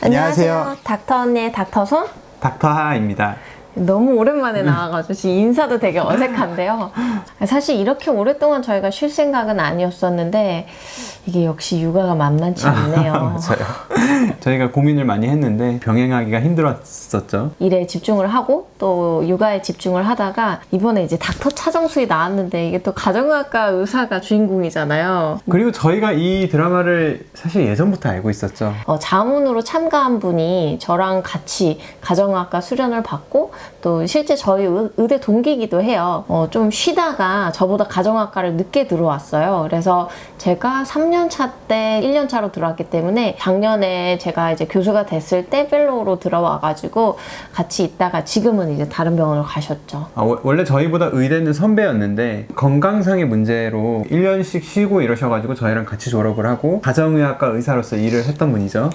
안녕하세요. 닥터 언니의 닥터손 닥터하입니다. 너무 오랜만에 나와가지고 지금 인사도 되게 어색한데요. 사실 이렇게 오랫동안 저희가 쉴 생각은 아니었었는데 이게 역시 육아가 만만치 않네요. 맞아요. 저희가 고민을 많이 했는데 병행하기가 힘들었었죠. 일에 집중을 하고 또 육아에 집중을 하다가 이번에 이제 닥터 차정수이 나왔는데 이게 또 가정의학과 의사가 주인공이잖아요. 그리고 저희가 이 드라마를 사실 예전부터 알고 있었죠. 자문으로 참가한 분이 저랑 같이 가정의학과 수련을 받고 또 실제 저희 의대 동기이기도 해요. 좀 쉬다가 저보다 가정의학과를 늦게 들어왔어요. 그래서 제가 3년차 때 1년차로 들어왔기 때문에 작년에 제가 이제 교수가 됐을 때 펠로우로 들어와가지고 같이 있다가 지금은 이제 다른 병원을 가셨죠. 원래 저희보다 의대는 선배였는데 건강상의 문제로 1년씩 쉬고 이러셔가지고 저희랑 같이 졸업을 하고 가정의학과 의사로서 일을 했던 분이죠.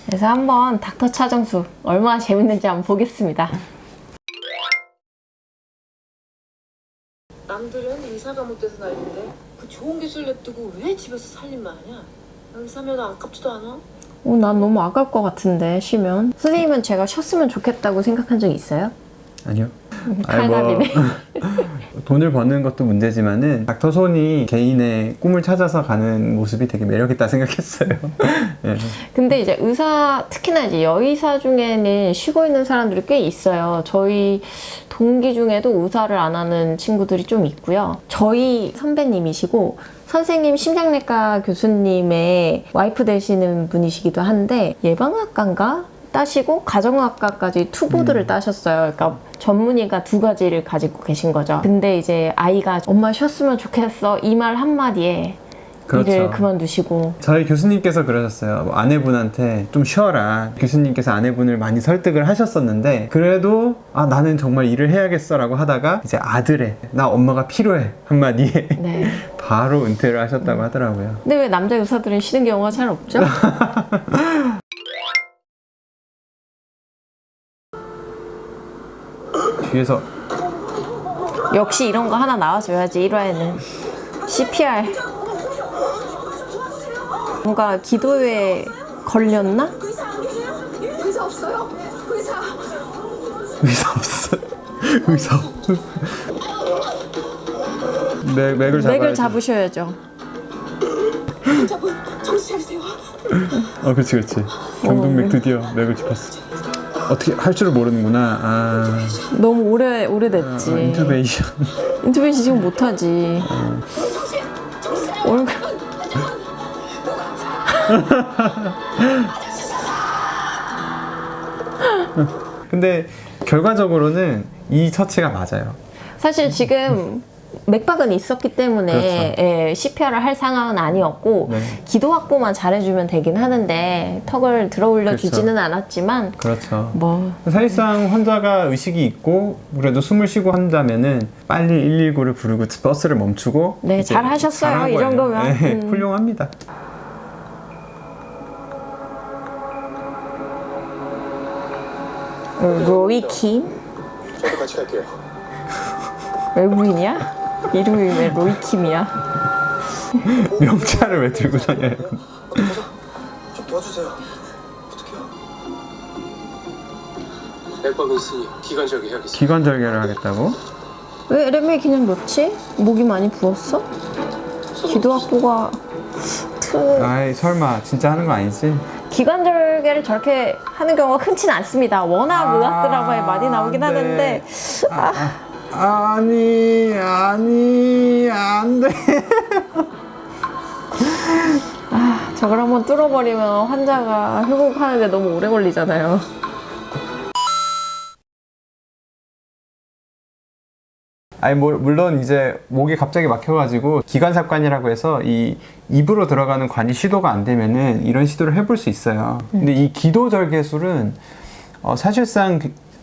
그래서 한번 닥터 차정수 얼마나 재밌는지 한번 보겠습니다. 남들은 의사가 못돼서 난리인데 그 좋은 기술 냅두고 왜 집에서 살림만 하냐? 의사면 아깝지도 않아? 난 너무 아까울 것 같은데 쉬면. 선생님은 제가 쉬었으면 좋겠다고 생각한 적 있어요? 아니요. 칼날이네. 돈을 버는 것도 문제지만은 닥터손이 개인의 꿈을 찾아서 가는 모습이 되게 매력있다 생각했어요. 네. 근데 이제 의사, 특히나 이제 여의사 중에는 쉬고 있는 사람들이 꽤 있어요. 저희 동기 중에도 의사를 안 하는 친구들이 좀 있고요. 저희 선배님이시고 선생님 심장내과 교수님의 와이프 되시는 분이시기도 한데 예방학과인가? 따시고 가정의학과까지 투보드를 따셨어요. 그러니까 전문의가 두 가지를 가지고 계신 거죠. 근데 이제 아이가 엄마 쉬었으면 좋겠어 이 말 한마디에 그렇죠. 일을 그만두시고. 저희 교수님께서 그러셨어요. 아내분한테 좀 쉬어라. 교수님께서 아내분을 많이 설득을 하셨었는데 그래도 나는 정말 일을 해야겠어 라고 하다가 이제 아들의 나 엄마가 필요해 한마디에 네. 바로 은퇴를 하셨다고 하더라고요. 근데 왜 남자 의사들은 쉬는 경우가 잘 없죠? 뒤에서 역시 이런 거 하나 나와줘야지 1화에는. CPR. 뭔가 기도에 걸렸나? 의사 없어요. 의사 없어. 의사 없어. 맥을 잡아야죠. 맥을 잡으셔야죠. 정신 차리세요. 그렇지. 경동맥 드디어 맥을 짚었어. 어떻게 할 줄을 모르는구나. 너무 오래됐지. 인투베이션. 인투베이션 지금 못하지. 얼굴. 근데 결과적으로는 이 처치가 맞아요. 사실 지금 맥박은 있었기 때문에 그렇죠. 예, CPR을 할 상황은 아니었고 네. 기도 확보만 잘해주면 되긴 하는데 턱을 들어 올려주지는 그렇죠. 않았지만 그렇죠. 뭐 사실상 환자가 의식이 있고 그래도 숨을 쉬고 한다면은 빨리 119를 부르고 버스를 멈추고 네, 이제 잘 하셨어요. 잘한 이 거예요. 정도면. 네, 훌륭합니다. 로이킴? 저도 같이 갈게요. 외국인이야? 이름이 왜 로이킴이야? 명찰을 왜 들고 다녀요? 좀 도와주세요. 어떡해요? 맥박은 있으니 기관절개 해야겠어. 기관절개를 하겠다고? 왜 LMA 그냥 넣지? 목이 많이 부었어? 기도 확보가 아이 설마 진짜 하는 거 아니지? 기관절개를 저렇게 하는 경우가 흔치는 않습니다. 워낙 의학 드라마에 많이 나오긴 네. 하는데 아니 안돼. 저걸 한번 뚫어버리면 환자가 회복하는데 너무 오래 걸리잖아요. 물론 이제 목이 갑자기 막혀가지고 기관삽관이라고 해서 이 입으로 들어가는 관이 시도가 안 되면은 이런 시도를 해볼 수 있어요. 근데 이 기도절개술은 사실상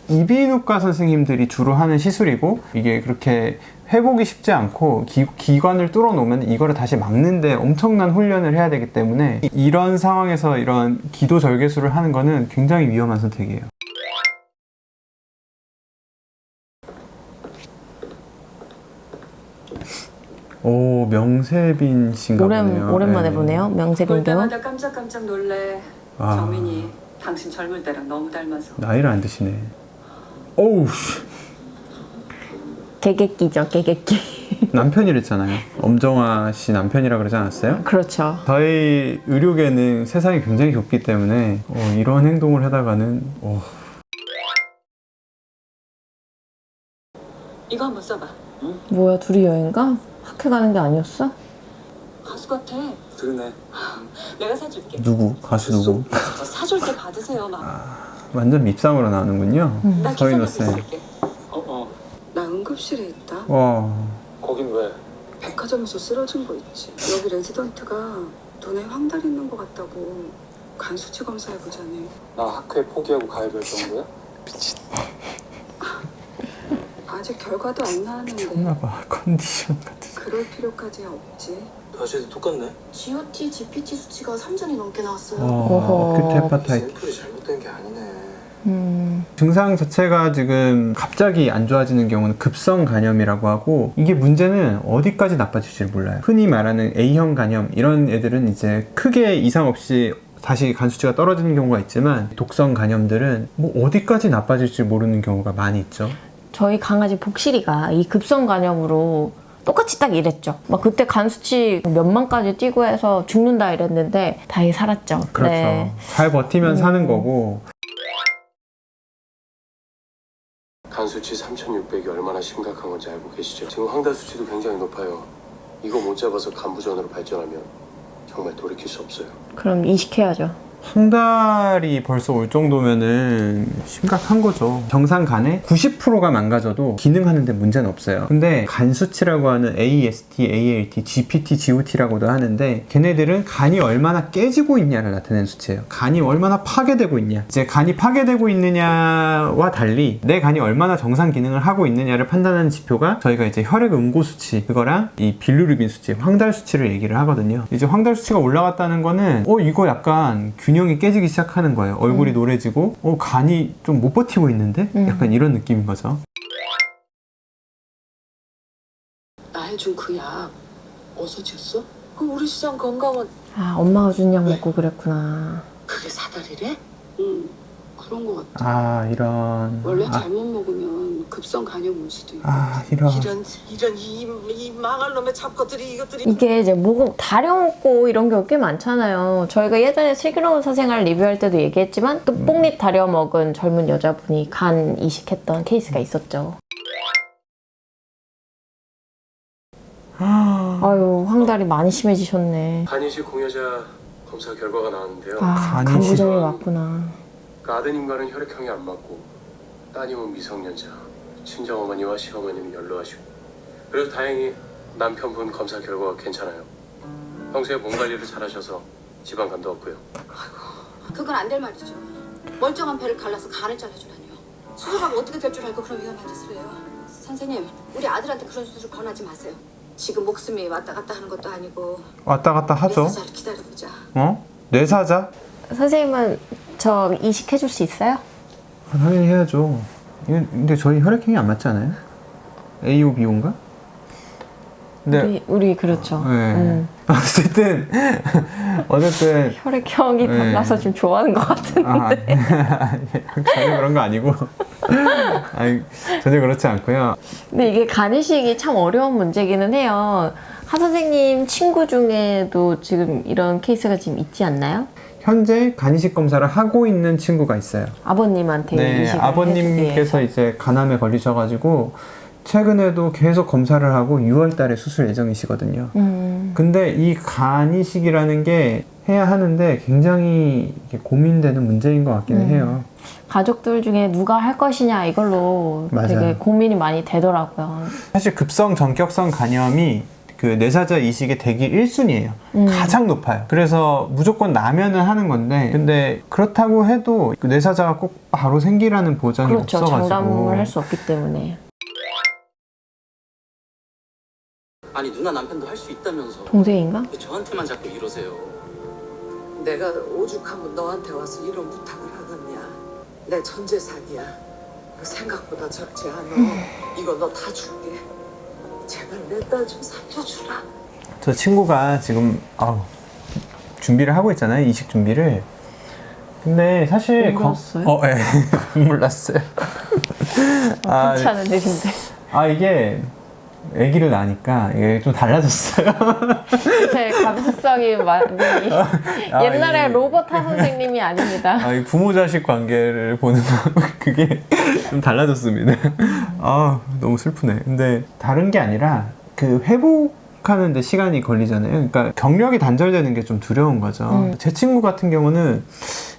이비인후과 선생님들이 주로 하는 시술이고 이게 그렇게 회복이 쉽지 않고 기관을 뚫어 놓으면 이거를 다시 막는데 엄청난 훈련을 해야 되기 때문에 이런 상황에서 이런 기도절개술을 하는 거는 굉장히 위험한 선택이에요. 오, 명세빈 씨인가 보네요. 오랜만에 보네요. 명세빈 볼 배우. 때마다 깜짝깜짝 놀래. 아. 정민이 당신 젊을 때랑 너무 닮아서. 나이를 안 드시네. 어우, 씨. 개개끼죠, 개개끼. 남편이랬잖아요. 엄정화 씨 남편이라 그러지 않았어요? 그렇죠. 저희 의료계는 세상이 굉장히 좁기 때문에 이런 행동을 하다가는 이거 한번 써봐. 뭐야, 둘이 여행가? 학회 가는 게 아니었어? 가수 같아. 그러네. 내가 사줄게. 누구? 가수 누구? 사줄 때 받으세요, 막. 완전 밉상으로 나오는군요. 나 서인호 기사님 쌤. 쓸게. 나 응급실에 있다. 와, 거긴 왜? 백화점에서 쓰러진 거 있지. 여기 레지던트가 눈에 황달 있는 거 같다고 간수치 검사해보자네. 나 학회 포기하고 가입할 정도야? 아직 결과도 안 나왔는데 참나봐. 컨디션 같은. 그럴 필요까지 없지. 다시도 똑같네. GOT, GPT 수치가 3전이 넘게 나왔어요. 어허. 어큐트 헤파타이트. 샘플이 잘못된 게 아니네. 증상 자체가 지금 갑자기 안 좋아지는 경우는 급성 간염이라고 하고, 이게 문제는 어디까지 나빠질지 몰라요. 흔히 말하는 A형 간염 이런 애들은 이제 크게 이상 없이 다시 간 수치가 떨어지는 경우가 있지만, 독성 간염들은 뭐 어디까지 나빠질지 모르는 경우가 많이 있죠. 저희 강아지 복실이가 이 급성 간염으로 똑같이 딱 이랬죠. 막 그때 간 수치 몇만까지 뛰고 해서 죽는다 이랬는데 다행히 살았죠. 그렇죠. 네. 잘 버티면 사는 거고. 간 수치 3,600이 얼마나 심각한 건지 알고 계시죠? 지금 황달 수치도 굉장히 높아요. 이거 못 잡아서 간부전으로 발전하면 정말 돌이킬 수 없어요. 그럼 이식해야죠. 황달이 벌써 올 정도면은 심각한 거죠. 정상 간의 90%가 망가져도 기능하는데 문제는 없어요. 근데 간 수치라고 하는 AST, ALT, GPT, GOT라고도 하는데, 걔네들은 간이 얼마나 깨지고 있냐를 나타내는 수치예요. 간이 얼마나 파괴되고 있냐. 이제 간이 파괴되고 있느냐와 달리 내 간이 얼마나 정상 기능을 하고 있느냐를 판단하는 지표가 저희가 이제 혈액 응고 수치, 그거랑 이 빌루르빈 수치, 황달 수치를 얘기를 하거든요. 이제 황달 수치가 올라갔다는 거는 이거 약간 균형이 깨지기 시작하는 거예요. 얼굴이 노래지고 간이 좀 못 버티고 있는데? 약간 이런 느낌인 거죠. 나 해준 그 약 어디서 지었어? 그럼 우리 시장 건강원 아, 엄마가 준 약 먹고 그랬구나. 그게 사다리래? 응, 그런 거 같아. 아, 이런. 원래 잘못 먹으면 급성 간염 올 수도 있고. 이런 이 망할 놈의 잡것들이 이것들이 이게 이제 목 다려먹고 이런 경우 꽤 많잖아요. 저희가 예전에 슬기로운 사생활 리뷰할 때도 얘기했지만 끝봉잎 다려먹은 젊은 여자분이 간 이식했던 케이스가 있었죠. 아유, 황달이 많이 심해지셨네. 간이식 공여자 검사 결과가 나왔는데요. 아, 간이식. 간부전이 왔구나. 그 아드님과는 혈액형이 안 맞고, 따님은 미성년자, 친정어머니와 시어머니는 연로하시고, 그래서 다행히 남편분 검사 결과가 괜찮아요. 평소에 몸 관리를 잘하셔서 지방간도 없고요. 그건 안 될 말이죠. 멀쩡한 배를 갈라서 간을 잘라주라니요. 수술하면 어떻게 될 줄 알고 그런 위험한 짓을 해요. 선생님, 우리 아들한테 그런 수술 권하지 마세요. 지금 목숨이 왔다 갔다 하는 것도 아니고 왔다 갔다 하죠. 몇 살 기다려보자. 뇌사자? 선생님은 저 이식해줄 수 있어요? 당연히 해야죠. 근데 저희 혈액형이 안 맞지 않아요? AO, BO인가? 근데 우리 그렇죠. 네. 어쨌든 혈액형이 네. 달라서 지금 좋아하는 것 같은데. 전혀 그런 거 아니고. 아니, 전혀 그렇지 않고요. 근데 이게 간이식이 참 어려운 문제기는 해요. 하 선생님 친구 중에도 지금 이런 케이스가 지금 있지 않나요? 현재 간이식 검사를 하고 있는 친구가 있어요. 아버님한테 네, 이식을 아버님께서 해주기 이제 간암에 걸리셔가지고 최근에도 계속 검사를 하고 6월 달에 수술 예정이시거든요. 근데 이 간이식이라는 게 해야 하는데 굉장히 이렇게 고민되는 문제인 것 같기는 해요. 가족들 중에 누가 할 것이냐 이걸로 맞아요. 되게 고민이 많이 되더라고요. 사실 급성 전격성 간염이 그 뇌사자 이식의 대기 1순위예요. 가장 높아요. 그래서 무조건 나면은 하는 건데, 근데 그렇다고 해도 그 뇌사자가 꼭 바로 생기라는 보장이 그렇죠. 없어가지고. 장담을 할 수 없기 때문에. 아니 누나 남편도 할 수 있다면서. 동생인가? 왜 저한테만 자꾸 이러세요? 내가 오죽하면 너한테 와서 이런 부탁을 하겠냐. 내 전 재산이야. 생각보다 적지 않아. 이거 너 다 줄게. 제발 내 딸 좀 살려주라. 저 친구가 지금 준비를 하고 있잖아요. 이식 준비를. 근데 사실 눈물 났어요? 네. 눈물 났어요. 흔치 않은 일인데. 이게 아기를 낳으니까 이게 좀 달라졌어요. 제 감수성이 많이 옛날에 로봇 하 선생님이 아닙니다. 이 부모 자식 관계를 보는 그게 좀 달라졌습니다. 너무 슬프네. 근데 다른 게 아니라 그 회복하는데 시간이 걸리잖아요. 그러니까 경력이 단절되는 게 좀 두려운 거죠. 제 친구 같은 경우는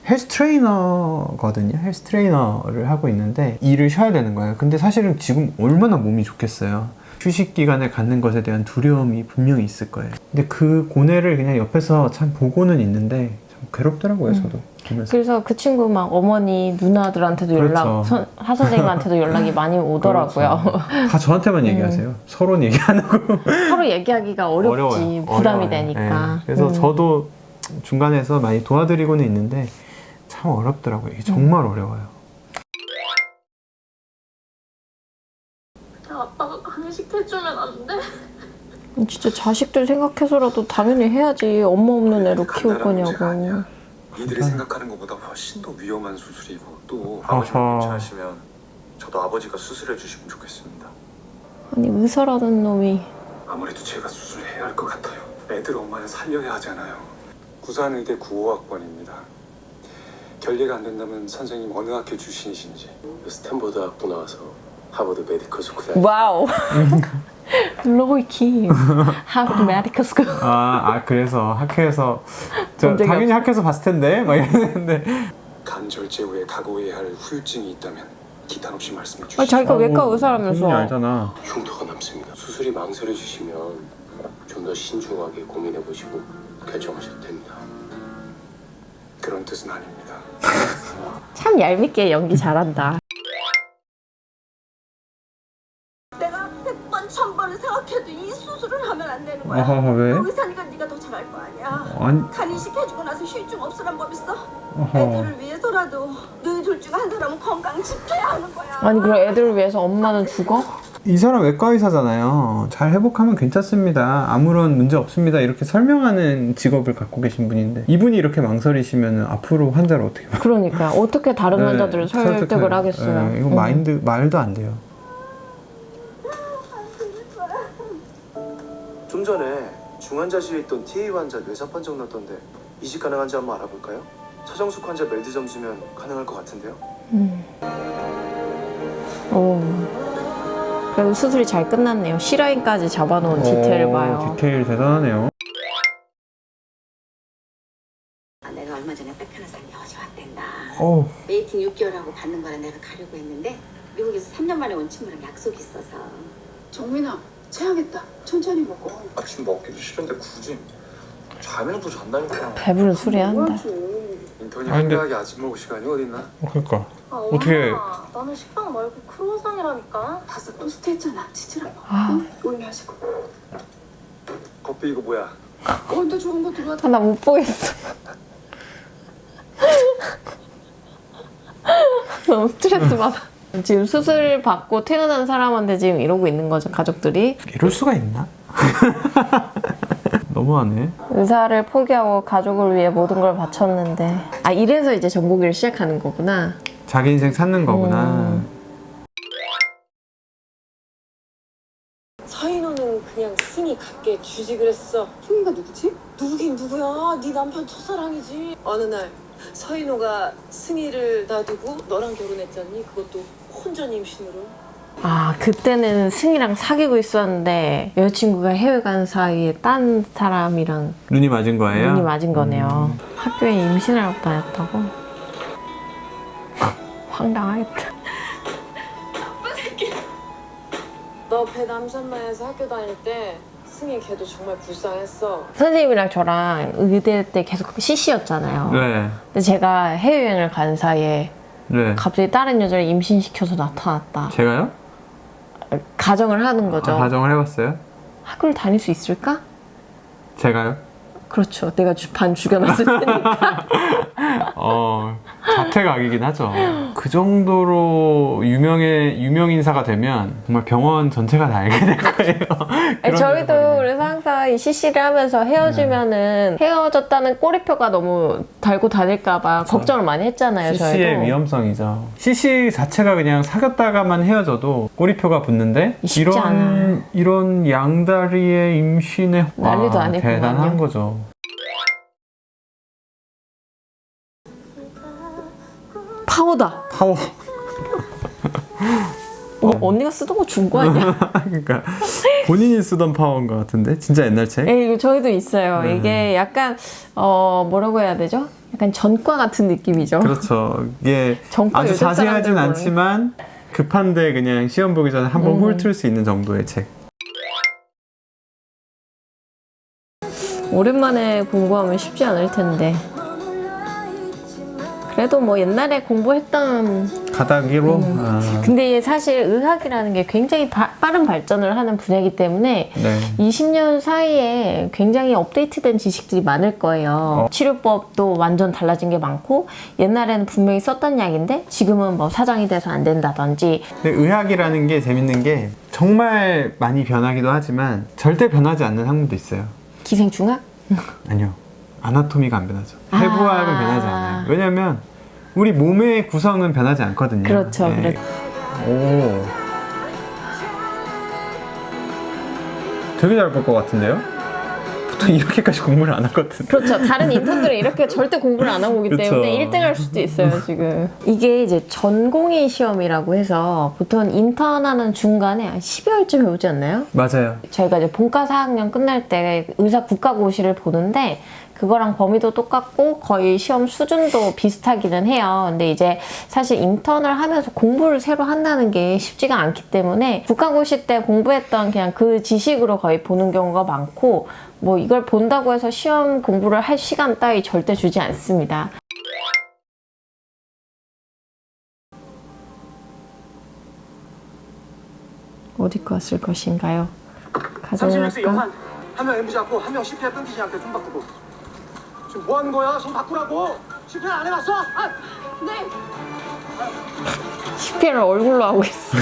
헬스 트레이너거든요. 헬스 트레이너를 하고 있는데 일을 쉬어야 되는 거예요. 근데 사실은 지금 얼마나 몸이 좋겠어요. 휴식 기간을 갖는 것에 대한 두려움이 분명히 있을 거예요. 근데 그 고뇌를 그냥 옆에서 참 보고는 있는데 참 괴롭더라고요, 저도. 보면서. 그래서 그 친구 막 어머니, 누나들한테도 연락, 그렇죠. 하 선생님한테도 연락이 많이 오더라고요. 그렇죠. 다 저한테만 얘기하세요. 서로는 얘기 안 하고. 서로 얘기하기가 어렵지. 어려워요. 부담이 어려워요. 되니까. 네. 그래서 저도 중간에서 많이 도와드리고는 있는데 참 어렵더라고요. 이게 정말 어려워요. 아빠가 간식해주면 안 돼? 진짜 자식들 생각해서라도 당연히 해야지. 엄마 없는 애로 키울 간단한 문제가 거냐고. 아니야. 이들이 생각하는 것보다 훨씬 더 위험한 수술이고 또 아하. 아버지가 괜찮으시면 저도 아버지가 수술해 주시면 좋겠습니다. 아니 의사라는 놈이. 아무래도 제가 수술해야 할 것 같아요. 애들 엄마는 살려야 하잖아요. 부산의대 95학번입니다. 결례가 안 된다면 선생님 어느 학교 출신이신지. 스탠퍼드 학부 나와서 하버드 메디컬 스쿨 다녔어요. 와우. 로이킴. 하버드 메디컬 스쿨. 그래서 학회에서 본 적이 당연히 없어. 학회에서 봤을 텐데 막 이랬는데 간 절제 후에 각오해야 할 후유증이 있다면 기탄 없이 말씀해 주시죠. 자기가 외과 의사라면서. 알잖아. 흉터가 남습니다. 수술이 망설여지시면 좀 더 신중하게 고민해보시고 결정하셔도 됩니다. 그런 뜻은 아닙니다. 참 얄밉게 연기 잘한다. 내가 100번, 1000번을 생각해도 이 수술을 하면 안 되는 거야. 왜? 의사니까 네가 더 잘할 거 아니야. 아니, 간이식 해주고 나서 휴증 없으란 법 있어? 애들을 위해서라도 너희 둘 중 한 사람은 건강 지켜야 하는 거야. 아니 그럼 애들을 위해서 엄마는 죽어? 이 사람 외과 의사잖아요. 잘 회복하면 괜찮습니다. 아무런 문제 없습니다. 이렇게 설명하는 직업을 갖고 계신 분인데 이분이 이렇게 망설이시면 앞으로 환자를 어떻게 봐? 그러니까 어떻게 다른 환자들을 설득을 하겠어요. 이거 말도 안 돼요. 좀 전에 중환자실에 있던 TA 환자 뇌사 판정 났던데 이식 가능한지 한번 알아볼까요? 차정숙 환자 멜드 점수면 가능할 것 같은데요? 그래도 수술이 잘 끝났네요. C라인까지 잡아놓은 디테일을 봐요. 디테일 대단하네요. 내가 얼마 전에 백 하나 산 게 어제 왔댄다. 어, 웨이팅 6개월하고 받는 거라 내가 가려고 했는데 미국에서 3년 만에 온 친구랑 약속이 있어서. 정민아, 체하겠다. 천천히 먹어. 아침 먹기도 싫은데 굳이 자면도 잔다니까. 배부른 소리 한다. 인턴이 아니, 근데- 한가하게 아침 먹을 시간이 어딨나? 그러니까 아, 어떻게- 엄마, 나는 식빵 말고 크로와상이라니까. 다섯 토스트 했잖아. 치즈랑 먹어. 아. 응? 물 마시고. 커피 이거 뭐야? 또 좋은 거 들어왔다. 나 못 보겠어. 너무 스트레스 받아. 지금 수술 받고 퇴원한 사람한테 지금 이러고 있는 거죠, 가족들이. 이럴 수가 있나? 너무하네. 의사를 포기하고 가족을 위해 모든 걸 바쳤는데. 이래서 이제 정보기를 시작하는 거구나. 자기 인생 찾는 거구나. 서인호는 그냥 승희 갖게 주지 그랬어. 승희가 누구지? 누구긴 누구야? 네 남편 첫사랑이지. 어느 날 서인호가 승희를 놔두고 너랑 결혼했잖니. 그것도 혼전 임신으로. 그때는 승희랑 사귀고 있었는데 여자친구가 해외 간 사이에 딴 사람이랑 눈이 맞은 거예요? 눈이 맞은 거네요. 학교에 임신을 하고 다녔다고? 황당하겠다. 너 배 남산마에서 학교 다닐 때 승희 걔도 정말 불쌍했어. 선생님이랑 저랑 의대 때 계속 CC였잖아요. 네. 근데 제가 해외여행을 간 사이에 네. 갑자기 다른 여자를 임신시켜서 나타났다. 제가요? 가정을 하는 거죠. 가정을 해봤어요? 학교를 다닐 수 있을까? 제가요? 그렇죠. 내가 반 죽여놨을 테니까. 자퇴각이긴 하죠. 그 정도로 유명 인사가 되면 정말 병원 전체가 다 알게 될 거예요. 그런 저희도 데서 그래서 항상 이 CC를 하면서 헤어지면은 헤어졌다는 꼬리표가 너무 달고 다닐까봐 걱정을 많이 했잖아요. CC의 저희도. 위험성이죠. CC 자체가 그냥 사귀었다가만 헤어져도 꼬리표가 붙는데 쉽지 않아. 이런 양다리의 임신에 난리도 아니구만요. 대단한 거죠. 파워다. 파워. 언니가 쓰던 거 준 거 아니야? 그러니까 본인이 쓰던 파워인 것 같은데 진짜 옛날 책? 이거 저희도 있어요. 이게 약간 뭐라고 해야 되죠? 약간 전과 같은 느낌이죠. 그렇죠. 이게 전과 아주 요즘 자세하진 사람들 않지만 급한데 그냥 시험 보기 전에 한번 훑을 수 있는 정도의 책. 오랜만에 공부하면 쉽지 않을 텐데. 그래도 뭐 옛날에 공부했던 가닥으로? 근데 사실 의학이라는 게 굉장히 빠른 발전을 하는 분야이기 때문에 네. 20년 사이에 굉장히 업데이트된 지식들이 많을 거예요. 치료법도 완전 달라진 게 많고 옛날에는 분명히 썼던 약인데 지금은 뭐 사장이 돼서 안 된다든지. 근데 의학이라는 게 재밌는 게 정말 많이 변하기도 하지만 절대 변하지 않는 학문도 있어요. 기생충학? 아니요. 아나토미가 안 변하죠. 해부학은 변하지 않아요. 왜냐면 우리 몸의 구성은 변하지 않거든요. 그렇죠. 네. 그렇죠. 오. 되게 잘 볼 것 같은데요? 보통 이렇게까지 공부를 안 하거든. 그렇죠. 다른 인턴들은 이렇게 절대 공부를 안 하고 오기 그쵸. 때문에 1등 할 수도 있어요, 지금. 이게 이제 전공의 시험이라고 해서 보통 인턴하는 중간에 한 12월쯤에 오지 않나요? 맞아요. 저희가 이제 본과 4학년 끝날 때 의사 국가고시를 보는데 그거랑 범위도 똑같고 거의 시험 수준도 비슷하기는 해요. 근데 이제 사실 인턴을 하면서 공부를 새로 한다는 게 쉽지가 않기 때문에 국가고시 때 공부했던 그냥 그 지식으로 거의 보는 경우가 많고 뭐 이걸 본다고 해서 시험 공부를 할 시간 따위 절대 주지 않습니다. 어디 거 쓸 것인가요? 삼실렉스 가정학과? 영환 한명 MB 잡고 한 명 CPR 끊기지 않게 손 바꾸고. 지금 뭐 하는 거야? 손 바꾸라고. CPR 안 해봤어? 아! 네. CPR을 얼굴로 하고 있어.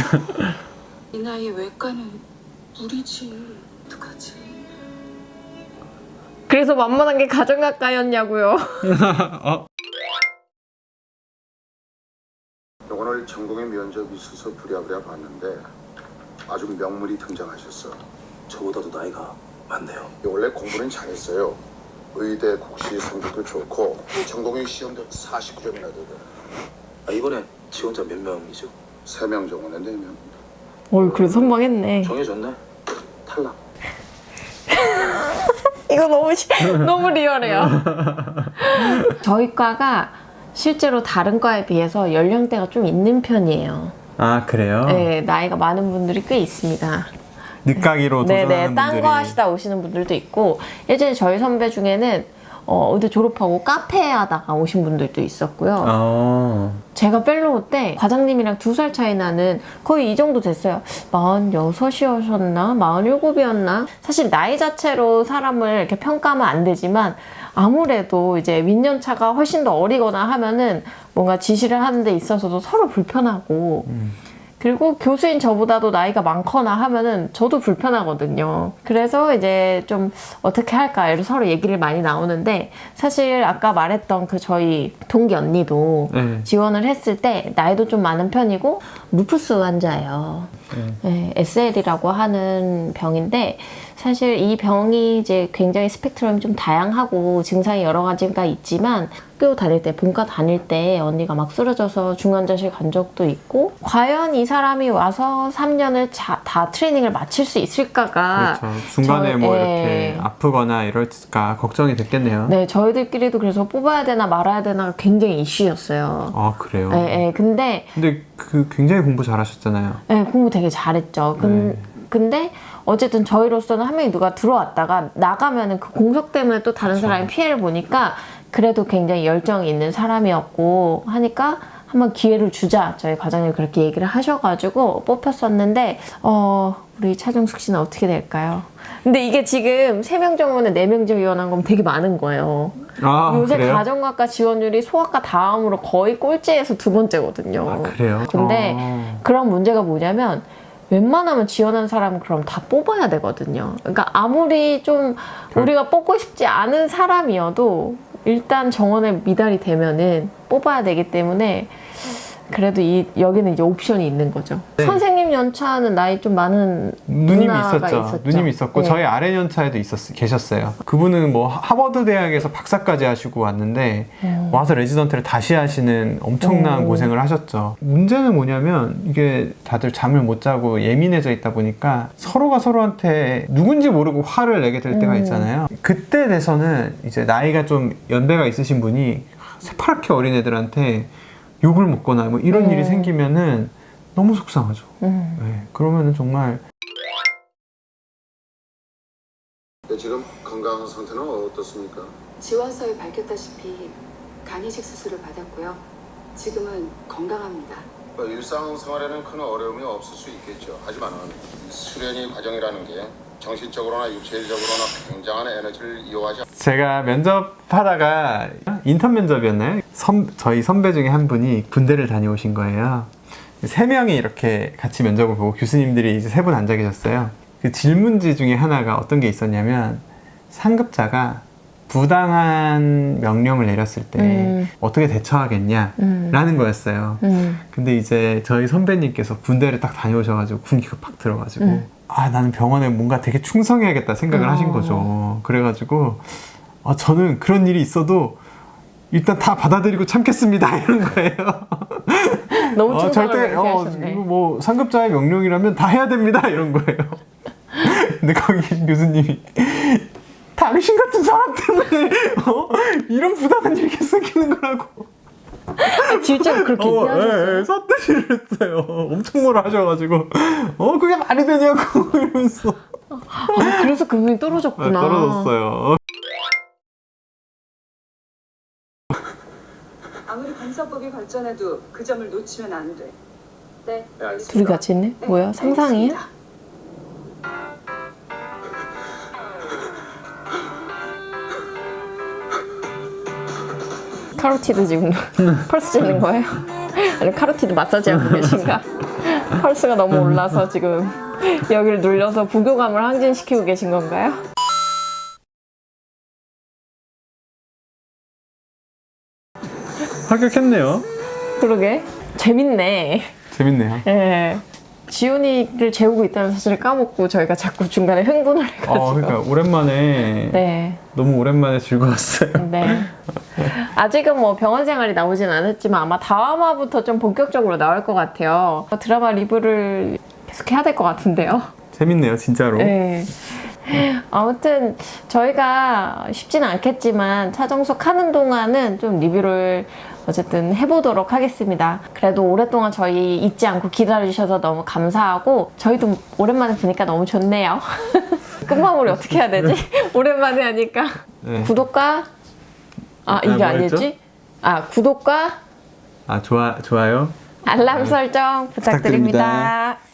이 나이에 외과는 무리지. 어떡하지? 그래서 만만한 게 가정학과였냐고요. 오늘 전공의 면접 있어서 부랴부랴 봤는데 아주 명물이 등장하셨어. 저보다도 나이가 많네요. 원래 공부는 잘했어요. 의대 국시 성적도 좋고 전공의 시험도 49점이나 되더라. 이번에 지원자 몇 명이죠? 3명 정원에 4명. 그래도 선방했네. 정해졌네. 탈락. 이거 너무 리얼해요. 저희 과가 실제로 다른 과에 비해서 연령대가 좀 있는 편이에요. 아, 그래요? 네, 나이가 많은 분들이 꽤 있습니다. 늦가기로 도전하는 네네, 딴 분들이. 거 하시다 오시는 분들도 있고 예전에 저희 선배 중에는 의대 졸업하고 카페 하다가 오신 분들도 있었고요. 제가 펠로우 때 과장님이랑 2살 차이 나는 거의 이 정도 됐어요. 46이었나? 47이었나? 사실 나이 자체로 사람을 이렇게 평가하면 안 되지만 아무래도 이제 윗년차가 훨씬 더 어리거나 하면은 뭔가 지시를 하는 데 있어서도 서로 불편하고 그리고 교수인 저보다도 나이가 많거나 하면은 저도 불편하거든요. 그래서 이제 좀 어떻게 할까 이런 서로 얘기를 많이 나오는데 사실 아까 말했던 그 저희 동기 언니도 지원을 했을 때 나이도 좀 많은 편이고 루푸스 환자예요. 네, SL이라고 하는 병인데 사실 이 병이 이제 굉장히 스펙트럼이 좀 다양하고 증상이 여러 가지가 있지만 학교 다닐 때, 본과 다닐 때 언니가 막 쓰러져서 중환자실 간 적도 있고 과연 이 사람이 와서 3년을 다 트레이닝을 마칠 수 있을까가 그렇죠. 중간에 이렇게 아프거나 이럴까 걱정이 됐겠네요. 네, 저희들끼리도 그래서 뽑아야 되나 말아야 되나 굉장히 이슈였어요. 아, 그래요? 네, 근데 그 굉장히 공부 잘하셨잖아요. 네, 공부 되게 잘했죠. 근데 어쨌든 저희로서는 한 명이 누가 들어왔다가 나가면은 그 공석 때문에 또 다른 사람이 피해를 보니까 그래도 굉장히 열정이 있는 사람이었고 하니까 한번 기회를 주자. 저희 과장님이 그렇게 얘기를 하셔가지고 뽑혔었는데 우리 차정숙 씨는 어떻게 될까요? 근데 이게 지금 3명 정원에 4명 지원한 거면 되게 많은 거예요. 요새 그래요? 가정학과 지원율이 소아과 다음으로 거의 꼴찌에서 2번째거든요. 그래요? 근데 그런 문제가 뭐냐면 웬만하면 지원한 사람은 그럼 다 뽑아야 되거든요. 그러니까 아무리 좀 우리가 뽑고 싶지 않은 사람이어도 일단 정원에 미달이 되면은 뽑아야 되기 때문에 그래도 여기는 이제 옵션이 있는 거죠. 네. 선생님 연차는 나이 좀 많은 누님이 누나가 있었죠. 누님이 있었고 네. 저희 아래 연차에도 계셨어요. 그분은 뭐 하버드 대학에서 박사까지 하시고 왔는데 와서 레지던트를 다시 하시는 엄청난 고생을 하셨죠. 문제는 뭐냐면 이게 다들 잠을 못 자고 예민해져 있다 보니까 서로가 서로한테 누군지 모르고 화를 내게 될 때가 있잖아요. 그때 돼서는 이제 나이가 좀 연배가 있으신 분이 새파랗게 어린 애들한테 욕을 먹거나 뭐 이런 일이 생기면은 너무 속상하죠. 네, 그러면은 정말. 지금 건강 상태는 어떻습니까? 지원서에 밝혔다시피 간이식 수술을 받았고요. 지금은 건강합니다. 일상생활에는 큰 어려움이 없을 수 있겠죠. 하지만 수련이 과정이라는 게 정신적으로나 육체적으로나 굉장한 에너지를 이용하지. 제가 면접하다가 인턴 면접이었나요? 저희 선배 중에 한 분이 군대를 다녀오신 거예요. 3명이 이렇게 같이 면접을 보고 교수님들이 이제 3분 앉아 계셨어요. 그 질문지 중에 하나가 어떤 게 있었냐면 상급자가 부당한 명령을 내렸을 때 어떻게 대처하겠냐 라는 거였어요. 근데 이제 저희 선배님께서 군대를 딱 다녀오셔가지고 군기가 팍 들어가지고 나는 병원에 뭔가 되게 충성해야겠다 생각을 하신 거죠. 그래가지고 저는 그런 일이 있어도 일단 다 받아들이고 참겠습니다 이런 거예요. 너무 충성을 절대 하셨네. 이거 뭐 상급자의 명령이라면 다 해야 됩니다 이런 거예요. 근데 거기 계신 교수님이 당신 같은 사람 때문에 이런 부당한 일이 생기는 거라고. 실제로 그렇게 얘기하셨어요? 네, 삿대질을 했어요. 엄청 뭐라 하셔가지고 그게 말이 되냐고 이러면서. 그래서 그분이 떨어졌구나. 떨어졌어요. 아무리 검사법이 발전해도 그 점을 놓치면 안 돼. 네. 둘이 같이 있네? 뭐야? 상상이야? 카로티드 지금 펄스 재는 거예요? 아니 카로티드 마사지 하고 계신가? 펄스가 너무 올라서 지금 여기를 눌려서 부교감을 항진시키고 계신 건가요? 합격했네요. 그러게 재밌네. 재밌네요. 예. 지훈이를 재우고 있다는 사실을 까먹고 저희가 자꾸 중간에 흥분을 해가지고. 그러니까 오랜만에 네. 너무 오랜만에 즐거웠어요. 네. 아직은 뭐 병원 생활이 나오진 않았지만 아마 다음 화부터 좀 본격적으로 나올 것 같아요. 드라마 리뷰를 계속 해야 될 것 같은데요. 재밌네요, 진짜로. 네. 아무튼 저희가 쉽지는 않겠지만 차정숙 하는 동안은 좀 리뷰를 어쨌든 해보도록 하겠습니다. 그래도 오랫동안 저희 잊지 않고 기다려주셔서 너무 감사하고 저희도 오랜만에 보니까 너무 좋네요. 끝마무리 어떻게 해야 되지? 오랜만에 하니까 네. 구독과 이게 아니었지? 구독과 좋아요. 알람 설정 부탁드립니다.